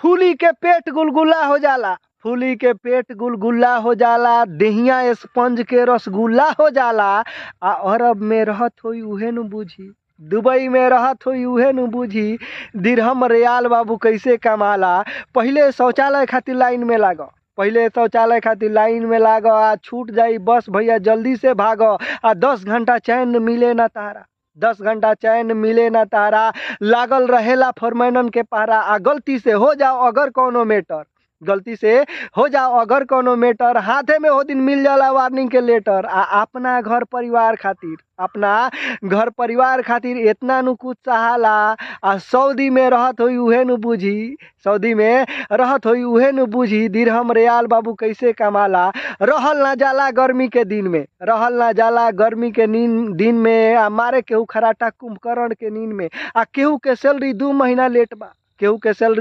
फूली के पेट गुलगुला हो जाला, फूली के पेट गुलगुला हो जाला, देहिया स्पंज के रसगुल्ला हो जाला। आ अरब में रहत होई उहे नु बूझी, दुबई में रहत होई उहे नु बूझी, दिरहम रियाल बाबू कैसे कमाला। पहिले शौचालय खातिर लाइन में लागो, पहिले शौचालय खातिर लाइन में लागो, आ छूट जाई बस भैया जल्दी से भागो। आ 10 घंटा चैन मिले ना तारा, 10 घंटा चैन मिले ना तारा, लागल रहेला फरमानन के पारा। आ गलती से हो जाओ अगर कोनो मैटर, गलती से हो जाओ अगर कोनो मैटर, हाथे में हो दिन मिल जाला वार्निंग के लेटर। आ अपना घर परिवार खातिर, अपना घर परिवार खातिर इतना नु कुछ सहाला। आ सऊदी में रहत होई उहे नु बूझी, सऊदी में रहत होई उहे नु बूझी, दिरहम रियाल बाबू कैसे कमाला। रहल ना जाला गर्मी के दिन में, रहल ना जाला गर्मी के दिन में। आ मारे केहू खराटा कुंभकर्ण के नींद में। आ केहू के सैलरी 2 महीना लेट बा, केहू के सैलरी